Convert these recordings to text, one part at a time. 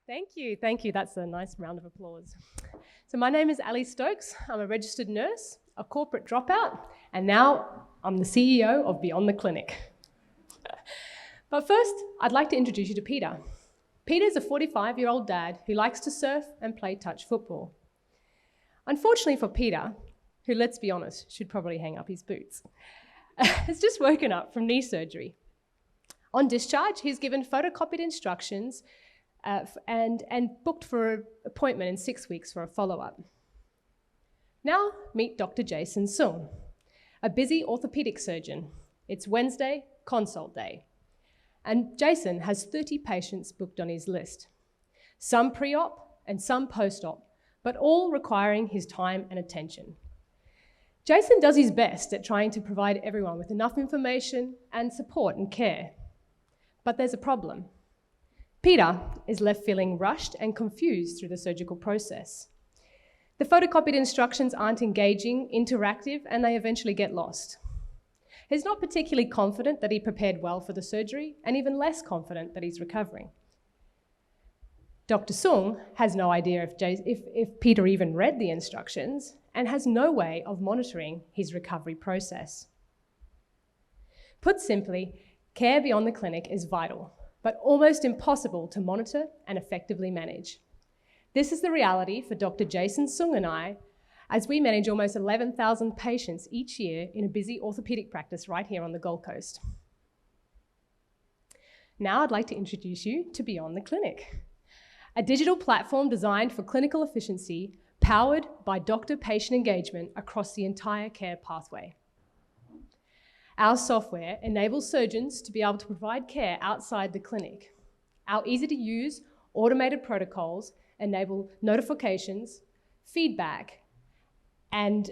Thank you. That's a nice round of applause. So my name is Ali Stokes. I'm a registered nurse, a corporate dropout, and now I'm the CEO of Beyond the Clinic. But first, I'd like to introduce you to Peter. Peter's a 45-year-old dad who likes to surf and play touch football. Unfortunately for Peter, who, let's be honest, should probably hang up his boots, has just woken up from knee surgery. On discharge, he's given photocopied instructions and booked for an appointment in 6 weeks for a follow-up. Now meet Dr. Jason Sung, a busy orthopedic surgeon. It's Wednesday, consult day. And Jason has 30 patients booked on his list, some pre-op and some post-op, but all requiring his time and attention. Jason does his best at trying to provide everyone with enough information and support and care. But there's a problem. Peter is left feeling rushed and confused through the surgical process. The photocopied instructions aren't engaging, interactive, and they eventually get lost. He's not particularly confident that he prepared well for the surgery, and even less confident that he's recovering. Dr. Sung has no idea if Peter even read the instructions and has no way of monitoring his recovery process. Put simply, care beyond the clinic is vital, but almost impossible to monitor and effectively manage. This is the reality for Dr. Jason Sung and I, as we manage almost 11,000 patients each year in a busy orthopedic practice right here on the Gold Coast. Now I'd like to introduce you to Beyond the Clinic, a digital platform designed for clinical efficiency, powered by doctor-patient engagement across the entire care pathway. Our software enables surgeons to be able to provide care outside the clinic. Our easy-to-use automated protocols enable notifications, feedback, and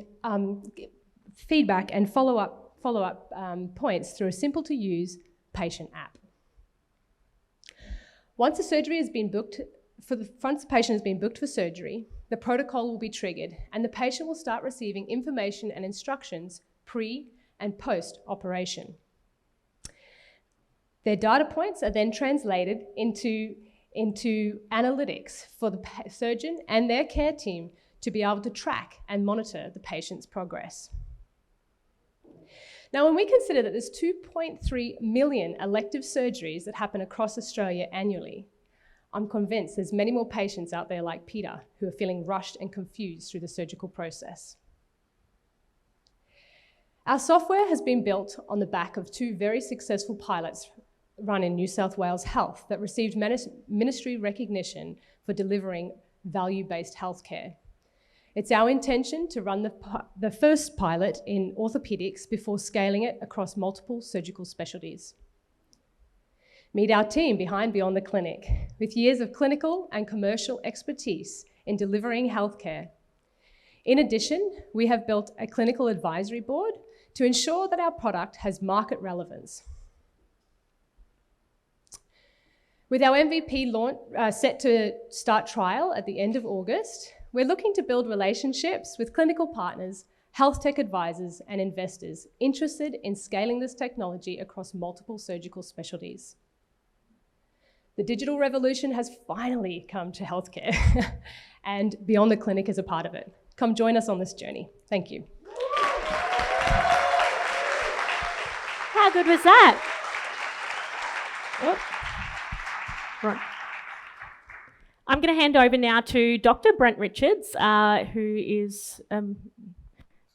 follow-up points through a simple-to-use patient app. Once a patient has been booked for surgery, the protocol will be triggered, and the patient will start receiving information and instructions pre- and post-operation. Their data points are then translated into analytics for the surgeon and their care team to be able to track and monitor the patient's progress. Now, when we consider that there's 2.3 million elective surgeries that happen across Australia annually, I'm convinced there's many more patients out there like Peter who are feeling rushed and confused through the surgical process. Our software has been built on the back of two very successful pilots run in New South Wales Health that received ministry recognition for delivering value-based healthcare. It's our intention to run the first pilot in orthopedics before scaling it across multiple surgical specialties. Meet our team behind Beyond the Clinic, with years of clinical and commercial expertise in delivering healthcare. In addition, we have built a clinical advisory board to ensure that our product has market relevance. With our MVP launch set to start trial at the end of August, we're looking to build relationships with clinical partners, health tech advisors, and investors interested in scaling this technology across multiple surgical specialties. The digital revolution has finally come to healthcare, and Beyond the Clinic is a part of it. Come join us on this journey. Thank you. How good was that? Oh. Right. I'm going to hand over now to Dr. Brent Richards, who is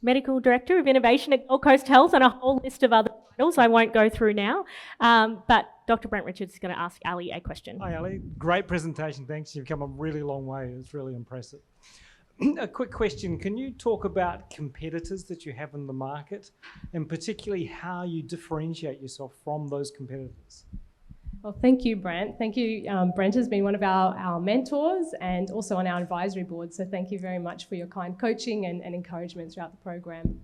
Medical Director of Innovation at Gold Coast Health, and a whole list of other titles I won't go through now. But Dr. Brent Richards is going to ask Ali a question. Hi Ali, great presentation, thanks. You've come a really long way, it's really impressive. A quick question, can you talk about competitors that you have in the market, and particularly how you differentiate yourself from those competitors? Well, thank you, Brent. Thank you. Brent has been one of our mentors and also on our advisory board, so thank you very much for your kind coaching and encouragement throughout the program.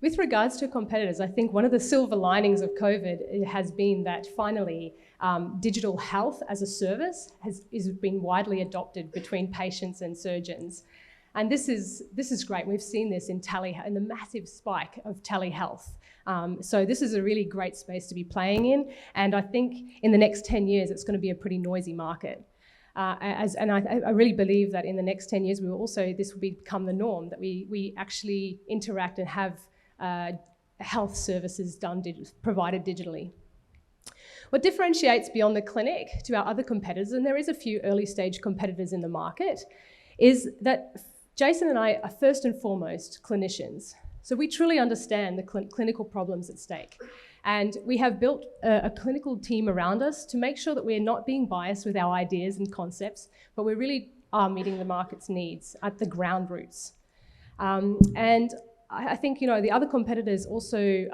With regards to competitors, I think one of the silver linings of COVID has been that finally digital health as a service has been widely adopted between patients and surgeons. And this is great. We've seen this in the massive spike of telehealth. So this is a really great space to be playing in. And I think in the next 10 years, it's going to be a pretty noisy market. And I really believe that in the next 10 years, this will become the norm, that we actually interact and have health services provided digitally. What differentiates Beyond the Clinic to our other competitors, and there is a few early stage competitors in the market, is that Jason and I are first and foremost clinicians. So we truly understand the clinical problems at stake. And we have built a clinical team around us to make sure that we're not being biased with our ideas and concepts, but we really are meeting the market's needs at the ground roots. And I think, the other competitors also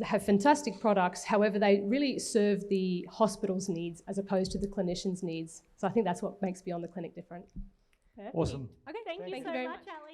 have fantastic products. However, they really serve the hospital's needs as opposed to the clinician's needs. So I think that's what makes Beyond the Clinic different. Awesome. Okay, thank you Thank so you very much, much. Alex.